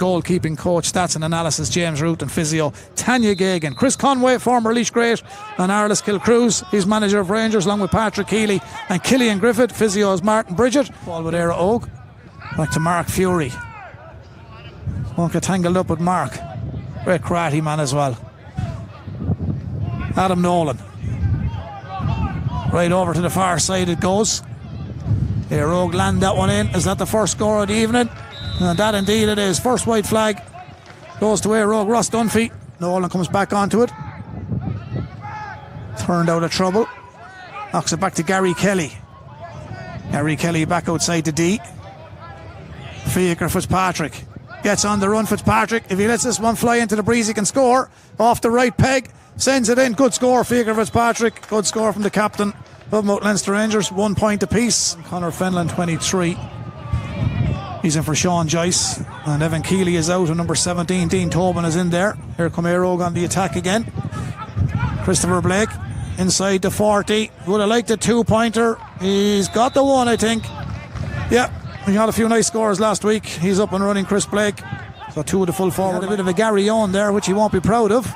goalkeeping coach, stats and analysis, James Root, and physio, Tanya Gagan. Chris Conway, former Laois great, and Arliss Kilcrews, he's manager of Rangers, along with Patrick Keeley and Killian Griffith. Physio is Martin Bridget. Ball with Eire Oak. Back to Mark Fury. Won't get tangled up with Mark. Great karate man as well. Adam Nolan. Right over to the far side it goes. Eire Oak land that one in. Is that the first score of the evening? And that indeed it is. First white flag goes to Eire Oak. Ross Dunphy. Nolan comes back onto it. Turned out of trouble. Knocks it back to Gary Kelly. Gary Kelly back outside the D. Fiacre Fitzpatrick gets on the run. Fitzpatrick, if he lets this one fly into the breeze, he can score. Off the right peg, sends it in. Good score, Fiacre Fitzpatrick. Good score from the captain of Leinster Rangers. 1 point apiece. Conor Fenlon, 23. He's in for Sean Joyce. And Evan Keeley is out. And number 17, Dean Tobin, is in there. Here come Eire Oak on the attack again. Christopher Blake inside the 40. Would have liked a 2-pointer. He's got the one, I think. Yeah. He had a few nice scores last week. He's up and running, Chris Blake. So 2 of the full forward. A bit of a Gary Owen there, which he won't be proud of.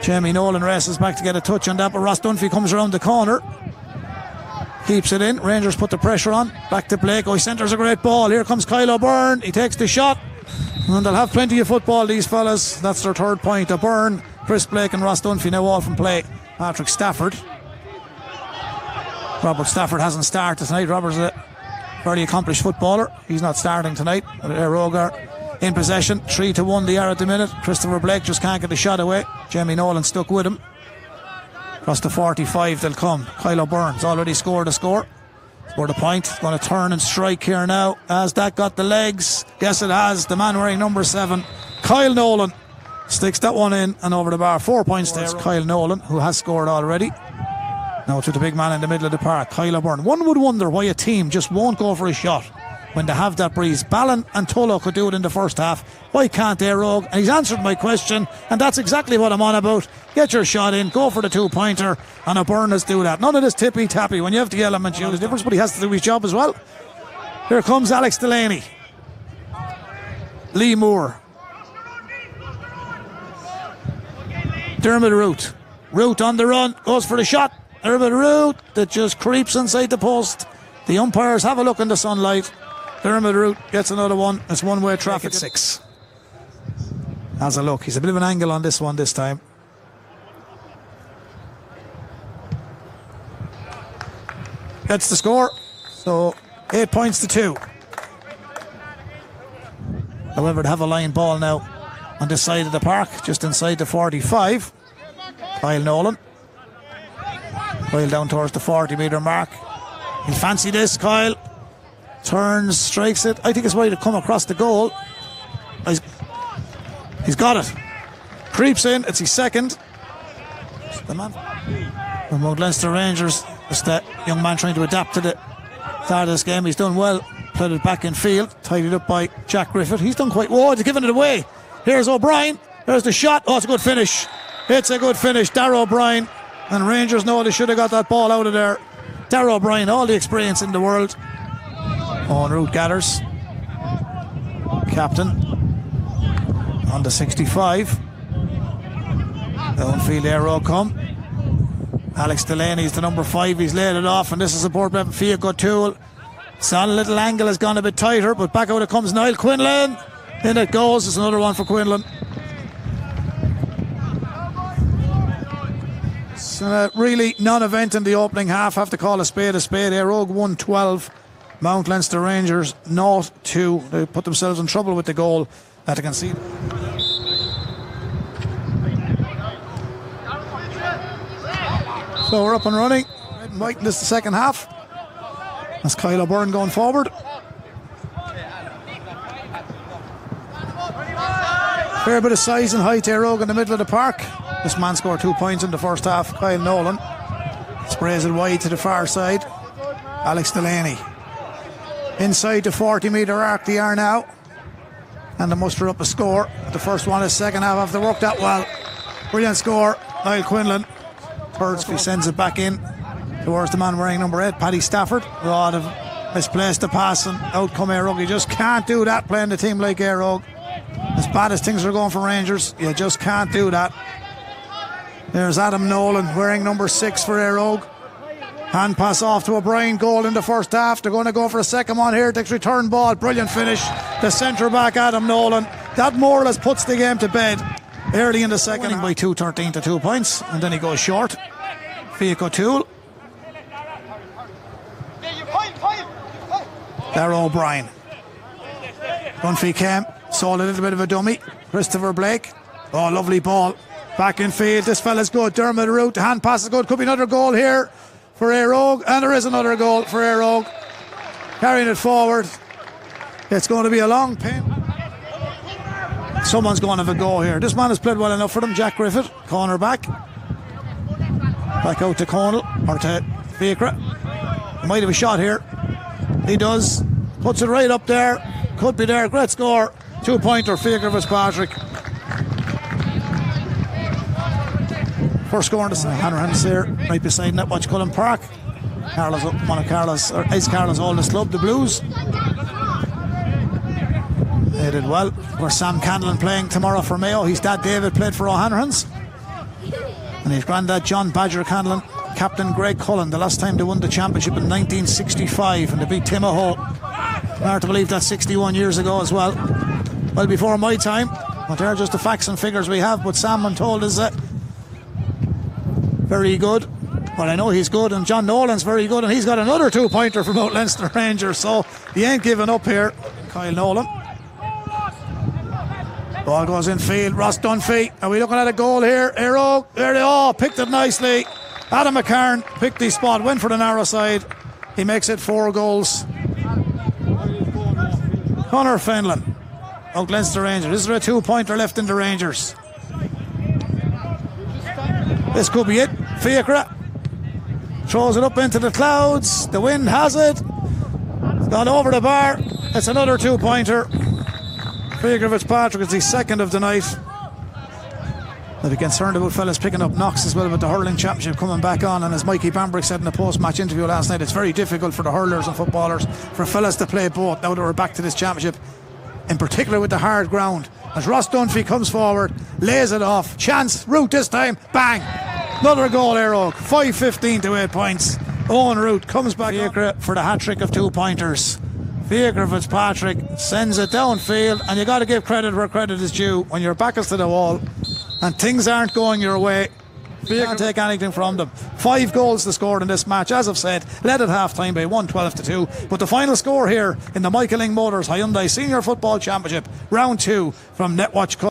Jamie Nolan races back to get a touch on that, but Ross Dunphy comes around the corner. Keeps it in. Rangers put the pressure on. Back to Blake. Oh, he centres a great ball. Here comes Kyle O'Byrne. He takes the shot. And they'll have plenty of football, these fellas. That's their 3rd point. O'Byrne, Chris Blake and Ross Dunphy now all from play. Patrick Stafford. Robert Stafford hasn't started tonight. Robert's a very accomplished footballer. He's not starting tonight. Eire Oak are in possession. 3-1 they are at the minute. Christopher Blake just can't get the shot away. Jamie Nolan stuck with him. Across the 45 they'll come. Kyle O'Byrne's already scored a score. Scored a point. Going to turn and strike here now. Has that got the legs? Yes, it has. The man wearing number 7, Kyle Nolan, sticks that one in and over the bar. 4 points there. Kyle Nolan, who has scored already. Now to the big man in the middle of the park, Kyle O'Byrne. One would wonder why a team just won't go for a shot when they have that breeze. Ballon and Tullow could do it in the first half. Why can't Eire Oak? And he's answered my question, and that's exactly what I'm on about. Get your shot in, go for the 2-pointer, and O'Byrne has do that. None of this tippy-tappy. When you have the element, you the difference, but he has to do his job as well. Here comes Alex Delaney. Lee Moore. Dermot Root. Root on the run, goes for the shot. Dermot Root that just creeps inside the post. The umpires have a look in the sunlight. Dermot Root gets another one. It's one-way traffic. 6. Has a look. He's a bit of an angle on this one this time. Gets the score. So 8 points to 2. However, they have a line ball now on this side of the park, just inside the 45. Kyle Nolan. Kyle down towards the 40-metre mark. He'll fancy this, Kyle. Turns, strikes it. I think it's right to come across the goal. He's got it. Creeps in. It's his second. The man among Leinster Rangers. Just that young man trying to adapt to the start of this game. He's done well. Played it back in field. Tidied up by Jack Griffith. He's done quite well. He's given it away. Here's O'Brien. There's the shot. Oh, it's a good finish. It's a good finish. Darragh O'Brien. And Rangers know they should have got that ball out of there. Darragh O'Brien, all the experience in the world. On Root gathers. Captain. On the 65. Downfield Eire Oak come. Alex Delaney's the number 5. He's laid it off, and this is a Port Bevan Fiacre tool. It's on a little angle, has gone a bit tighter, but back out it comes Niall Quinlan. In it goes. It's another one for Quinlan. Really non-event in the opening half. Have to call a spade a spade. Eire Oak 1-12. Mount Leinster Rangers 0-2. They put themselves in trouble with the goal that they conceded. So we're up and running. Red and white in this the second half. That's Kyle O'Byrne going forward. Fair bit of size and height. Eire Oak in the middle of the park. This man scored 2 points in the first half. Kyle Nolan sprays it wide to the far side. Alex Delaney inside the 40-metre arc they are now, and they muster up a score. The first one is second half after worked that well. Brilliant score. Niall Quinlan Birdsby sends it back in towards the man wearing number 8, Paddy Stafford. A lot of Misplaced the pass and out come Eire. You just can't do that playing a team like Eire. As bad as things are going for Rangers, you just can't do that. There's Adam Nolan wearing number 6 for Eire. Hand pass off to O'Brien. Goal in the first half. They're going to go for a second one here. Takes return ball. Brilliant finish. The centre back Adam Nolan. That more or less puts the game to bed early in the second. Winning by 2-13 to 2 points. And then he goes short. Fiach O'Toole. There O'Brien. Dunphy came. Saw a little bit of a dummy. Christopher Blake. Oh, lovely ball. Back in field. This fella's good. Dermot Root. The hand pass is good. Could be another goal here for Eire. And there is another goal for Eire. Carrying it forward. It's going to be a long pin. Someone's going to have a go here. This man has played well enough for them. Jack Griffith. Corner back. Back out to Cornell. Or to Fiacre. He might have a shot here. He does. Puts it right up there. Could be there. Great score. 2-pointer. Fiacre Fitzpatrick. First score in the Hanrahan's here, right beside Netwatch Cullen Park. Carlow's one of Carlow's, or is Carlow's oldest club, the Blues. They did well. Where's Sam Candlin playing tomorrow for Mayo? His dad David played for O'Hanrahan's. And his granddad John Badger Candlin, Captain Greg Cullen. The last time they won the championship in 1965 and they beat Timahoe. Hard to believe that's 61 years ago as well. Well before my time. But they're just the facts and figures we have. But Sam, I'm told, is very good. Well, I know he's good, and John Nolan's very good, and he's got another 2-pointer from out Leinster Rangers, so he ain't giving up here. Kyle Nolan. Ball goes in field. Ross Dunphy. Are we looking at a goal here? Eire. There they are. Picked it nicely. Adam McCarn picked the spot, went for the narrow side. He makes it 4 goals. Conor Fenlon. Out Leinster Rangers. Is there a 2-pointer left in the Rangers? This could be it. Fiacre throws it up into the clouds. The wind has it. It's gone over the bar. It's another 2-pointer. Fiacre Fitzpatrick is the second of the night. I'll be concerned about fellas picking up knocks as well about the hurling championship coming back on. And as Mikey Bambrick said in a post-match interview last night, it's very difficult for the hurlers and footballers, for fellas to play both now that we're back to this championship, in particular with the hard ground. As Ross Dunphy comes forward, lays it off. Chance, Root this time, bang! Another goal, Eire. 5-15 to 8 points. Owen Root comes back for the hat-trick of 2-pointers. Fiacre Fitzpatrick sends it downfield, and you got to give credit where credit is due. When your back is to the wall and things aren't going your way, you can't take anything from them. 5 goals they scored in this match, as I've said, led at half-time by 1-12 to 2. But the final score here in the Michael Ing Motors Hyundai Senior Football Championship, round 2 from Netwatch Club.